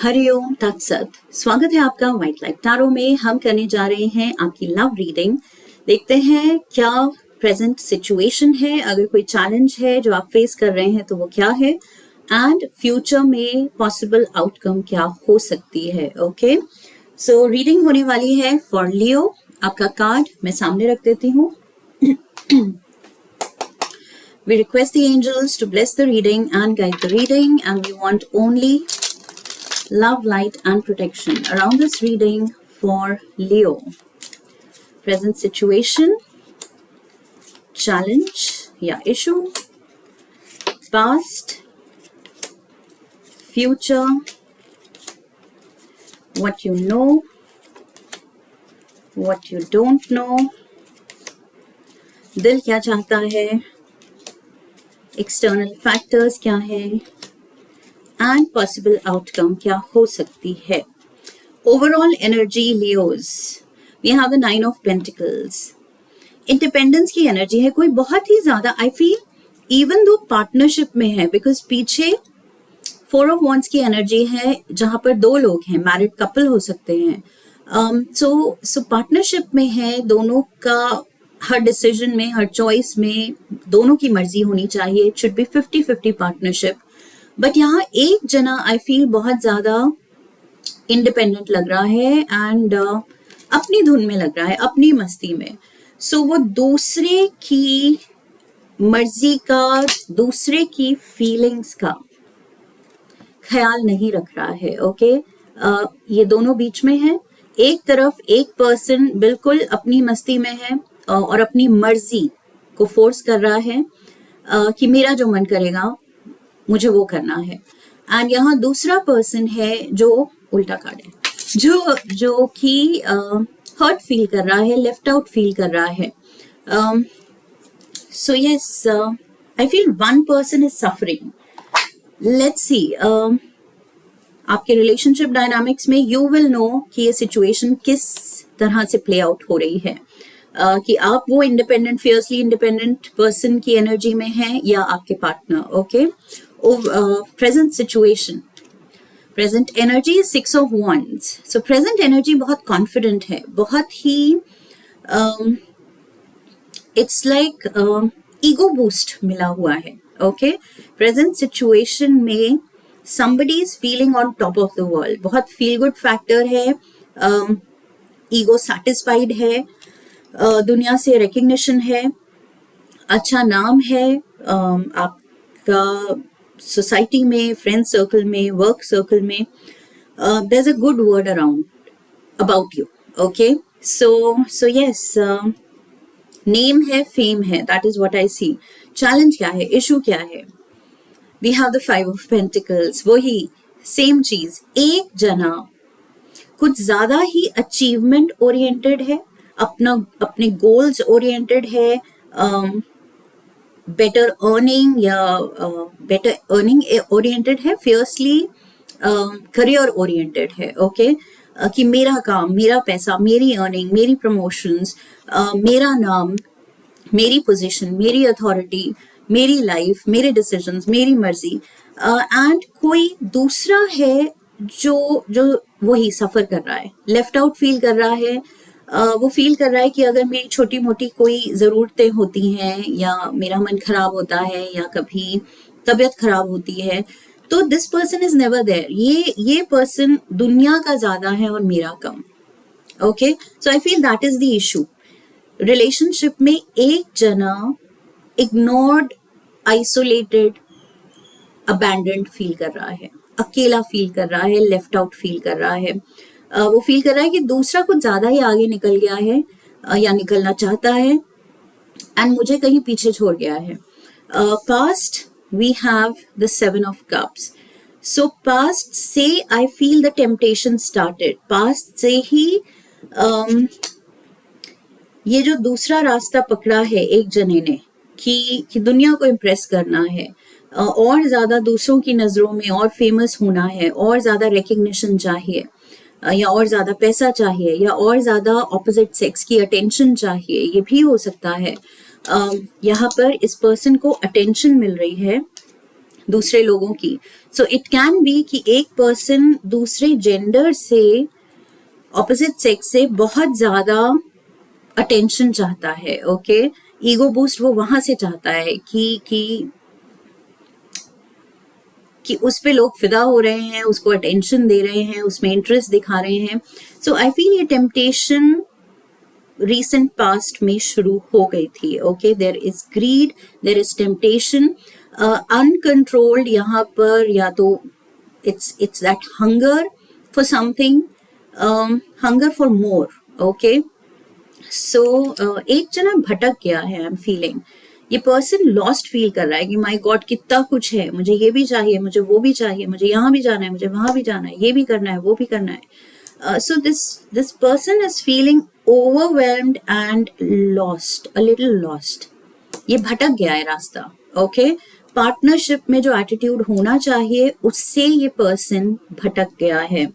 हरिओम तत्सत। स्वागत है आपका व्हाइट लाइट टैरो में। हम करने जा रहे हैं आपकी लव रीडिंग। देखते हैं क्या प्रेजेंट सिचुएशन है, अगर कोई चैलेंज है जो आप फेस कर रहे हैं तो वो क्या है, एंड फ्यूचर में पॉसिबल आउटकम क्या हो सकती है। ओके, सो रीडिंग होने वाली है फॉर लियो। आपका कार्ड मैं सामने रख देती हूँ। We request the angels to bless the reading and guide the reading, and we want only love, light and protection around this reading for Leo. Present situation, challenge या issue, past, future, what you know, what you don't know, दिल क्या चाहता है, external factors क्या है, and possible outcome क्या हो सकती है। Overall energy Leos, we have the 9 of Pentacles. Independence की एनर्जी है, कोई बहुत ही ज्यादा I feel even though partnership में है, बिकॉज पीछे 4 of Wands की एनर्जी है जहां पर दो लोग हैं, मैरिड कपल हो सकते हैं। सो पार्टनरशिप में है, दोनों का हर डिसीजन में, हर चॉइस में दोनों की मर्जी होनी चाहिए। It should be 50-50 partnership. But यहाँ एक जना आई फील बहुत ज्यादा इंडिपेंडेंट लग रहा है एंड अपनी धुन में लग रहा है, अपनी मस्ती में। सो वो दूसरे की मर्जी का, दूसरे की फीलिंग्स का ख्याल नहीं रख रहा है। ओके, ये दोनों बीच में है। एक तरफ एक पर्सन बिल्कुल अपनी मस्ती में है और अपनी मर्जी को फोर्स कर रहा है कि मेरा जो मन करेगा मुझे वो करना है। एंड यहाँ दूसरा पर्सन है जो उल्टा कार्ड है, जो कि हर्ट फील कर रहा है, लेफ्ट आउट फील कर रहा है। So yes, I feel one person is suffering. Let's see, आपके रिलेशनशिप डायनामिक्स में यू विल नो कि ये सिचुएशन किस तरह से प्ले आउट हो रही है, कि आप वो इंडिपेंडेंट, फियर्सली इंडिपेंडेंट पर्सन की एनर्जी में हैं या आपके partner. Okay, present situation, present energy 6 of Wands। So present energy बहुत कॉन्फिडेंट है, बहुत ही इट्स लाइक ईगो बूस्ट मिला हुआ है। ओके, प्रेजेंट सिचुएशन में somebody is feeling on top of the world, बहुत फील गुड फैक्टर है, ईगो सैटिस्फाइड है, दुनिया से रिकग्निशन है, अच्छा नाम है, आपका सोसाइटी में, फ्रेंड सर्कल में, वर्क सर्कल में there is a good word around about you. Okay, so yes, name है, फेम है, that is what I see. Challenge क्या है, इशू क्या है? We have the 5 of Pentacles। वही सेम चीज, एक जना कुछ ज्यादा ही अचीवमेंट ओरिएंटेड है, अपने गोल्स ओरिएंटेड है, बेटर अर्निंग या बेटर अर्निंग ओरिएंटेड है, फियर्सली करियर ओरिएंटेड है। ओके, कि मेरा काम, मेरा पैसा, मेरी अर्निंग, मेरी प्रमोशंस, मेरा नाम, मेरी पोजीशन, मेरी अथॉरिटी, मेरी लाइफ, मेरे डिसीजंस, मेरी मर्जी। एंड कोई दूसरा है जो वही सफर कर रहा है, लेफ्ट आउट फील कर रहा है। वो फील कर रहा है कि अगर मेरी छोटी मोटी कोई ज़रूरतें होती हैं या मेरा मन खराब होता है या कभी तबीयत खराब होती है तो this person is never there. ये पर्सन दुनिया का ज़्यादा है और मेरा कम। Okay, so I feel that is the issue. Relationship में एक जना इग्नोर्ड, आइसोलेटेड, अबैंडन्ड फील कर रहा है, अकेला फील कर रहा है, लेफ्ट आउट फील कर रहा है। वो फील कर रहा है कि दूसरा कुछ ज्यादा ही आगे निकल गया है या निकलना चाहता है एंड मुझे कहीं पीछे छोड़ गया है। Past, we have the 7 of Cups। So past से I feel the temptation started. Past से ही ये जो दूसरा रास्ता पकड़ा है एक जने ने कि दुनिया को इम्प्रेस करना है, और ज्यादा दूसरों की नजरों में और फेमस होना है, और ज्यादा रिकग्निशन चाहिए, या और ज्यादा पैसा चाहिए, या और ज्यादा ऑपोजिट सेक्स की अटेंशन चाहिए, ये भी हो सकता है। यहाँ पर इस पर्सन को अटेंशन मिल रही है दूसरे लोगों की. सो इट कैन बी कि एक पर्सन दूसरे जेंडर से, ऑपोजिट सेक्स से बहुत ज्यादा अटेंशन चाहता है. ओके, ईगो बूस्ट वो वहां से चाहता है कि उस पे लोग फिदा हो रहे हैं, उसको अटेंशन दे रहे हैं, उसमें इंटरेस्ट दिखा रहे हैं. सो आई फील ये टेम्पटेशन रिसेंट पास्ट में शुरू हो गई थी. Okay, there is greed, there is temptation, uncontrolled. यहाँ पर या तो it's that hunger for something, hunger for more. Okay, so एक जना भटक गया है. आई एम फीलिंग ये पर्सन लॉस्ट फील कर रहा है कि माय गॉड कितना कुछ है, मुझे ये भी चाहिए, मुझे वो भी चाहिए, मुझे यहाँ भी जाना है, मुझे वहां भी जाना है, ये भी करना है, वो भी करना है. So this person is feeling overwhelmed and lost, a little lost. ये भटक गया है रास्ता. ओके, पार्टनरशिप में जो एटीट्यूड होना चाहिए उससे ये पर्सन भटक गया है.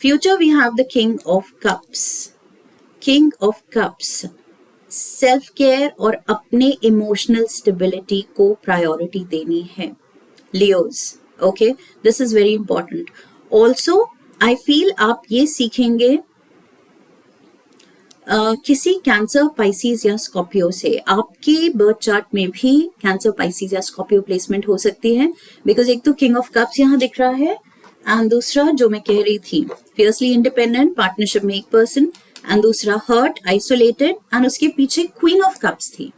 Future we have the king of cups. King of cups self care और अपने इमोशनल स्टेबिलिटी को प्रायोरिटी देनी है. Leos, okay, this is very important. Also I feel आप ये सीखेंगे किसी कैंसर, पाइसिस या स्कॉर्पियो से. आपके बर्थ चार्ट में भी कैंसर, पाइसिस या स्कॉर्पियो प्लेसमेंट हो सकती है. बिकॉज एक तो किंग ऑफ कप्स यहाँ दिख रहा है, एंड दूसरा जो मैं कह रही थी फियर्सली इंडिपेंडेंट, पार्टनरशिप में एक पर्सन, एंड दूसरा हर्ट, आइसोलेटेड, एंड उसके पीछे क्वीन ऑफ कप्स थी.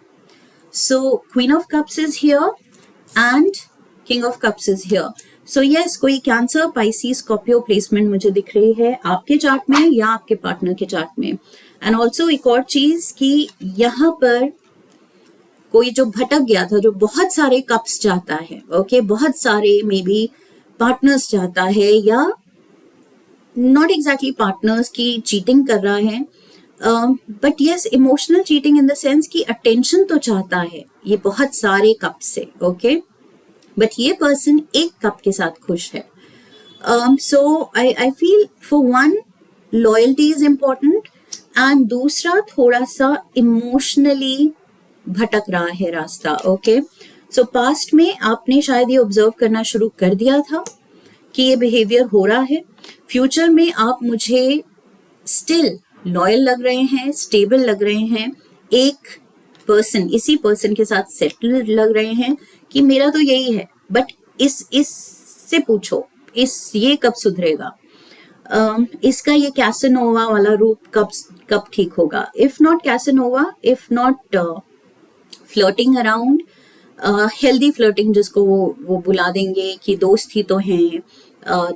सो queen of cups is here and king of cups is here. So yes, कोई कैंसर, पाइसिस, स्कॉर्पियो प्लेसमेंट मुझे दिख रही है आपके चार्ट में या आपके पार्टनर के चार्ट में. एंड ऑल्सो एक और चीज कि यहाँ पर कोई जो भटक गया था, जो बहुत सारे कप्स चाहता है, ओके, बहुत सारे मे बी पार्टनर्स चाहता है, या नॉट एग्जैक्टली पार्टनर्स की चीटिंग कर रहा है, but yes emotional cheating in the sense कि अटेंशन तो चाहता है ये बहुत सारे कप से. ओके, बट ये पर्सन एक कप के साथ खुश है. So I feel for one, loyalty is important, and दूसरा थोड़ा सा इमोशनली भटक रहा है रास्ता. ओके, सो पास्ट में आपने शायद ये ऑब्जर्व करना शुरू कर दिया था कि ये बिहेवियर हो रहा है. फ्यूचर में आप मुझे स्टिल लॉयल लग रहे हैं, स्टेबल लग रहे हैं, एक पर्सन, इसी पर्सन के साथ सेटल लग रहे हैं कि मेरा तो यही है, बट इससे पूछो ये कब सुधरेगा, इसका ये कैसेनोवा वाला रूप कब ठीक होगा. If not Casanova, if not flirting around, healthy flirting जिसको वो बुला देंगे कि दोस्त ही तो हैं,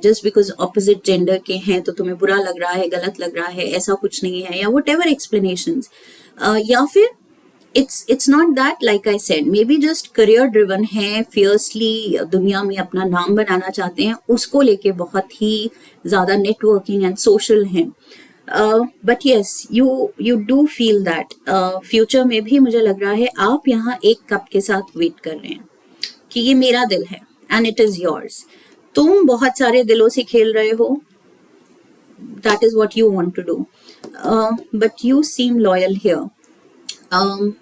जस्ट बिकॉज ऑपोजिट जेंडर के हैं तो तुम्हें बुरा लग रहा है, गलत लग रहा है, ऐसा कुछ नहीं है, या वट एवर एक्सप्लेनेशंस, या फिर it's not that, like I said, maybe just career driven है, fiercely दुनिया में अपना नाम बनाना चाहते हैं, उसको लेके बहुत ही ज्यादा नेटवर्किंग एंड सोशल हैं. But yes, you do feel that future में भी मुझे लग रहा है आप यहाँ एक कप के साथ वेट कर रहे हैं कि ये मेरा दिल है एंड इट इज योर्स. तुम बहुत सारे दिलों से खेल रहे हो, that is what you want to do, but you seem loyal here.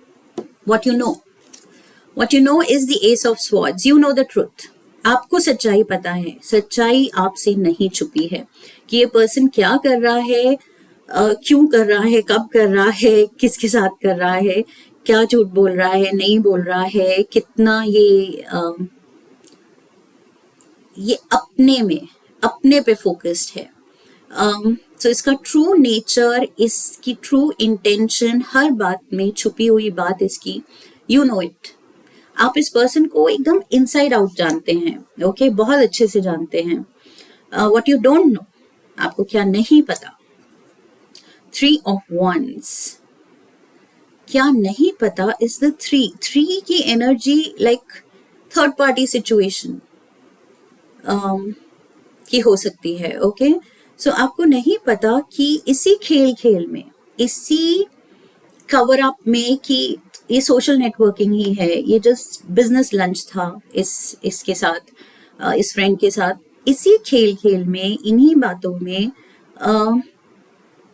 What you know is the Ace of Swords. You know the truth. आपको सच्चाई पता है, सच्चाई आपसे नहीं छुपी है कि ये पर्सन क्या कर रहा है, क्यों कर रहा है, कब कर रहा है, किसके साथ कर रहा है, क्या झूठ बोल रहा है, नहीं बोल रहा है, कितना ये अपने पे फोकस्ड है. सो इसका ट्रू नेचर, इसकी ट्रू इंटेंशन, हर बात में छुपी हुई बात इसकी, यू नो इट. आप इस पर्सन को एकदम इनसाइड आउट जानते हैं. ओके, बहुत अच्छे से जानते हैं. व्हाट यू डोंट नो, आपको क्या नहीं पता. 3 of Wands, क्या नहीं पता इज द 3 की energy like third party situation की हो सकती है. ओके, सो आपको नहीं पता कि इसी खेल में, इसी कवर अप में, कि ये सोशल नेटवर्किंग ही है, ये जस्ट बिजनेस लंच था इसके साथ, इस फ्रेंड के साथ, इसी खेल में, इन्हीं बातों में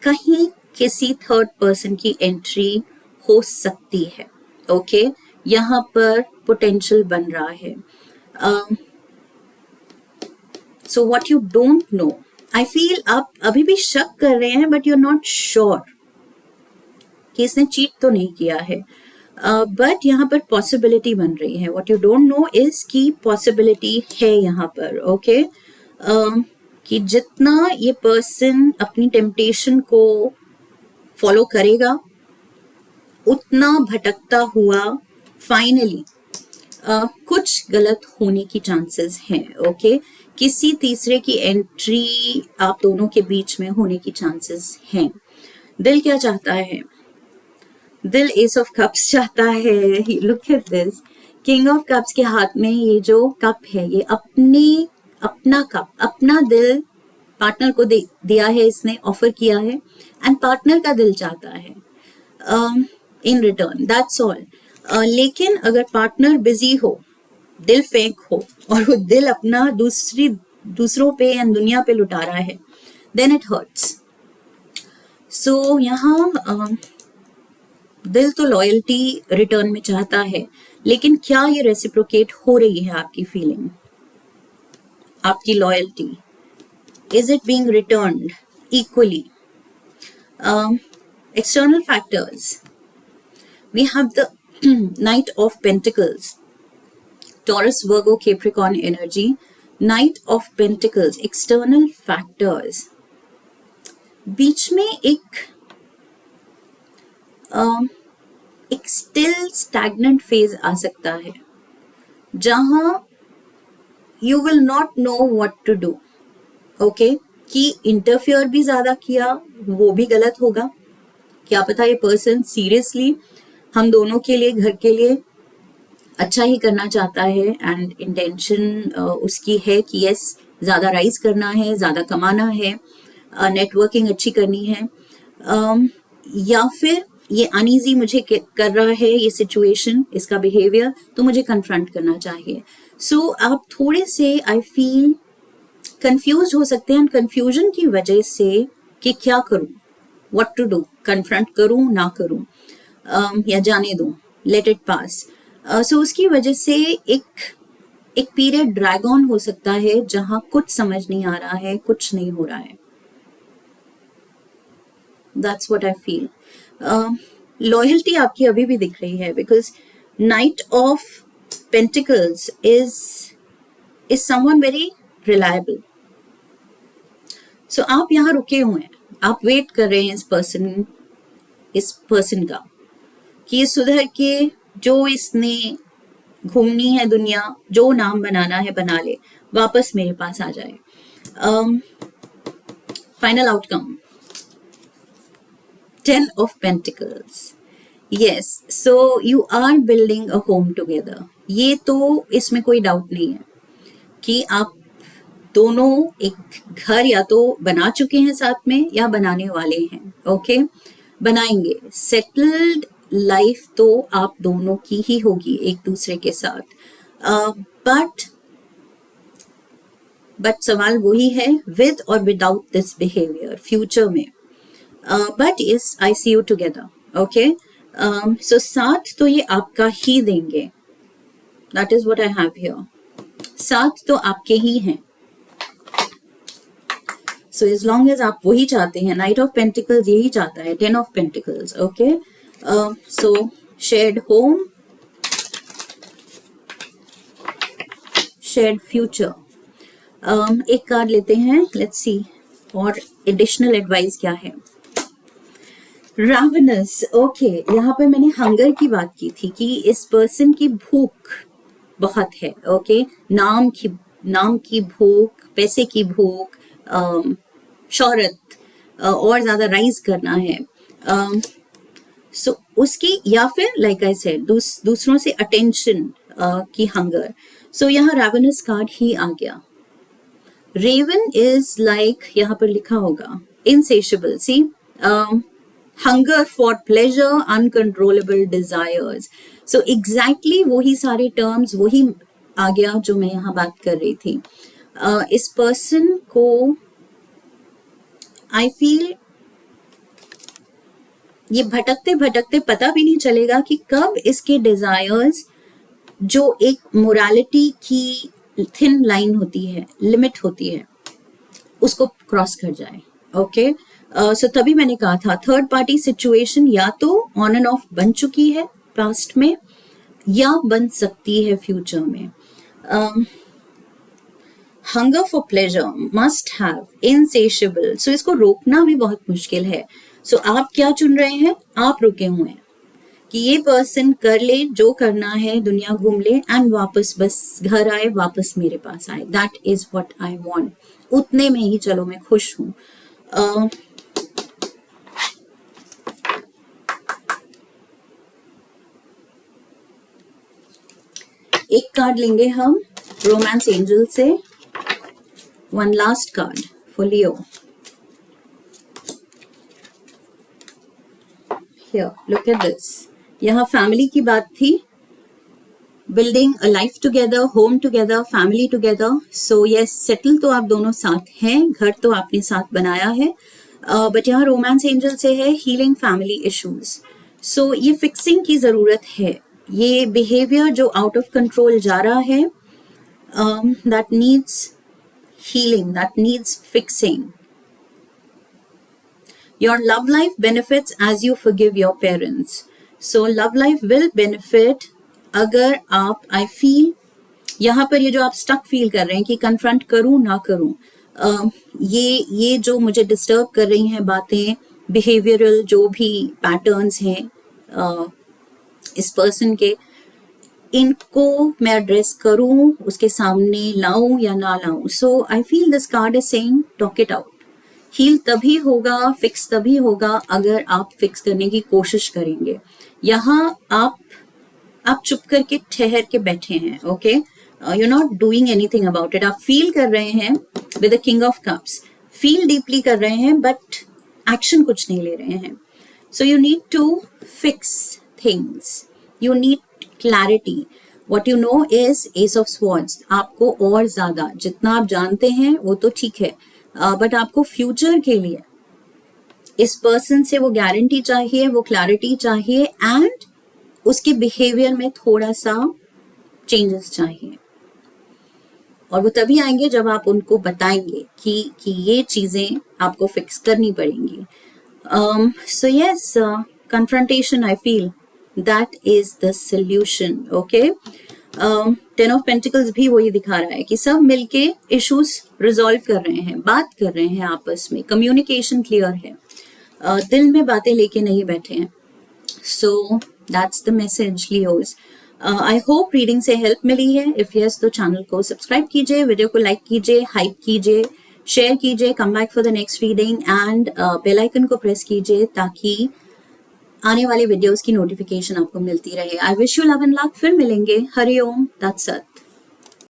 कहीं किसी थर्ड पर्सन की एंट्री हो सकती है. ओके, यहाँ पर पोटेंशियल बन रहा है. So what you don't know, I feel आप अभी भी शक कर रहे हैं, but you are not sure कि इसने चीट तो नहीं किया है. बट यहाँ पर पॉसिबिलिटी बन रही है. What you don't no is कि पॉसिबिलिटी है यहाँ पर. ओके कि जितना ये पर्सन अपनी टेम्पटेशन को फॉलो करेगा, उतना भटकता हुआ फाइनली कुछ गलत होने की चांसेस हैं. ओके किसी तीसरे की एंट्री आप दोनों के बीच में होने की चांसेस हैं. दिल क्या चाहता है? दिल एस ऑफ कप्स चाहता है. Look at this, king of cups के हाथ में ये जो कप है, ये अपना कप, अपना दिल पार्टनर को दिया है, इसने ऑफर किया है, एंड पार्टनर का दिल चाहता है इन रिटर्न. That's all. लेकिन अगर पार्टनर बिजी हो, दिल फेंक हो, और वो दिल अपना दूसरों पे या दुनिया पे लुटा रहा है, देन इट हर्ट्स. सो यहाँ दिल तो लॉयल्टी रिटर्न में चाहता है, लेकिन क्या ये रेसिप्रोकेट हो रही है आपकी फीलिंग, आपकी loyalty? Is it being returned equally? External factors, we have the Knight of Pentacles, Taurus, Virgo, Capricorn energy. Knight of Pentacles, external factors. बीच में एक स्टिल स्टैग्नेंट फेज आ सकता है, जहां you will not know what to do. Okay कि interfere भी ज्यादा किया, वो भी गलत होगा. क्या पता ये पर्सन सीरियसली हम दोनों के लिए, घर के लिए अच्छा ही करना चाहता है, एंड इंटेंशन उसकी है कि यस ज्यादा राइज करना है, ज्यादा कमाना है, नेटवर्किंग अच्छी करनी है. या फिर ये अनईजी मुझे कर रहा है ये सिचुएशन, इसका बिहेवियर, तो मुझे कन्फ्रंट करना चाहिए. सो आप थोड़े से आई फील कंफ्यूज हो सकते हैं, कंफ्यूजन की वजह से कि क्या करूं, व्हाट टू डू, कन्फ्रंट करूं ना करूं, या जाने दूं, लेट इट पास. सो उसकी वजह से एक पीरियड ड्रैग ऑन हो सकता है, जहां कुछ समझ नहीं आ रहा है, कुछ नहीं हो रहा है. That's what I feel. Loyalty आपकी अभी भी दिख रही है, because knight of pentacles is someone very reliable. So आप यहाँ रुके हुए हैं, आप वेट कर रहे हैं इस पर्सन का कि ये सुधर के, जो इसने घूमनी है दुनिया, जो नाम बनाना है बना ले, वापस मेरे पास आ जाए. Final outcome, 10 of Pentacles. Yes, so you are building a home together. ये तो इसमें कोई डाउट नहीं है कि आप दोनों एक घर या तो बना चुके हैं साथ में, या बनाने वाले हैं. ओके बनाएंगे. सेटल्ड लाइफ तो आप दोनों की ही होगी एक दूसरे के साथ. बट सवाल वही है, विद और विदाउट दिस बिहेवियर फ्यूचर में. But yes, I see you together. Okay so साथ तो ये आपका ही देंगे. That is what I have here. साथ तो आपके ही हैं. सो एज लॉन्ग एज आप वही चाहते हैं, नाइट ऑफ पेंटिकल्स यही चाहता है, 10 of pentacles. Okay so shared home, shared future. एक कार्ड लेते हैं, लेट्स सी और एडिशनल एडवाइस क्या है. रावनस. ओके यहाँ पे मैंने हंगर की बात की थी कि इस पर्सन की भूख बहुत है. ओके नाम की भूख, पैसे की भूख, शोहरत, और ज्यादा राइज करना है. सो उसकी, या फिर लाइक आई सेड, दूसरों से अटेंशन की हंगर. सो यहाँ रावनस कार्ड ही आ गया. रेवन इज लाइक, यहाँ पर लिखा होगा इनसेशिएबल. सी hunger for pleasure, uncontrollable desires. So exactly वही सारे terms, वही आ गया जो मैं यहाँ बात कर रही थी. इस person को I feel ये भटकते भटकते पता भी नहीं चलेगा कि कब इसके डिजायर्स, जो एक मोरालिटी की थिन लाइन होती है, लिमिट होती है, उसको क्रॉस कर जाए। ओके, सो तभी मैंने कहा था थर्ड पार्टी सिचुएशन या तो ऑन एंड ऑफ बन चुकी है पास्ट में या बन सकती है फ्यूचर में। Hunger for pleasure, must have, insatiable, so इसको रोकना भी बहुत मुश्किल है। सो आप क्या चुन रहे हैं? आप रुके हुए हैं कि ये पर्सन कर ले जो करना है, दुनिया घूम ले एंड वापस बस घर आए, वापस मेरे पास आए। That is what I want. उतने में ही चलो मैं खुश हूं। एक कार्ड लेंगे हम रोमांस एंजल से, one last card for Leo. Here, look at this. यहाँ फैमिली की बात थी, building a life together, home together, family together. So yes, settle तो आप दोनों साथ हैं, घर तो आपने साथ बनाया है, बट यहाँ रोमांस एंजल से है हीलिंग फैमिली इश्यूज। सो ये फिक्सिंग की जरूरत है। ये बिहेवियर जो आउट ऑफ कंट्रोल जा रहा है, that needs healing, that needs fixing. Your love life benefits as you forgive your parents. So love life will benefit अगर आप, I feel, यहाँ पर ये जो आप स्टक फील कर रहे हैं कि कन्फ्रंट करूं ना करूं, ये जो मुझे डिस्टर्ब कर रही हैं बातें, बिहेवियरल जो भी पैटर्न्स हैं इस पर्सन के, इनको मैं एड्रेस करूं, उसके सामने लाऊं या ना लाऊं। So I feel this card is saying talk it out. Heal तभी होगा, फिक्स तभी होगा अगर आप फिक्स करने की कोशिश करेंगे। यहाँ आप चुप करके ठहर के बैठे हैं। Okay, you not doing anything about it. आप फील कर रहे हैं with the king of cups, feel deeply कर रहे हैं बट एक्शन कुछ नहीं ले रहे हैं। So you need to fix things, you need clarity. What you know is Ace of Swords. आपको और ज्यादा जितना आप जानते हैं वो तो ठीक है, बट आपको फ्यूचर के लिए इस पर्सन से वो गारंटी चाहिए, वो क्लैरिटी चाहिए एंड उसके बिहेवियर में थोड़ा सा चेंजेस चाहिए। और वो तभी आएंगे जब आप उनको बताएंगे कि ये चीजें आपको फिक्स करनी पड़ेंगी। So yes, confrontation, I feel that is the solution. Okay, 10 of Pentacles भी वही दिखा रहा है कि सब मिलके इश्यूज रिजॉल्व कर रहे हैं, बात कर रहे हैं आपस में, कम्युनिकेशन क्लियर है, दिल में बातें लेके नहीं बैठे हैं। So that's the message Leos. I hope reading से हेल्प मिली है। इफ यस तो चैनल को सब्सक्राइब कीजिए, वीडियो को लाइक कीजिए, हाइप कीजिए, शेयर कीजिए, come back for the next reading and bell icon को प्रेस कीजिए ताकि आने वाले वीडियोस की नोटिफिकेशन आपको मिलती रहे। I wish you love and luck. फिर मिलेंगे। हरि ओम, दैट्स इट।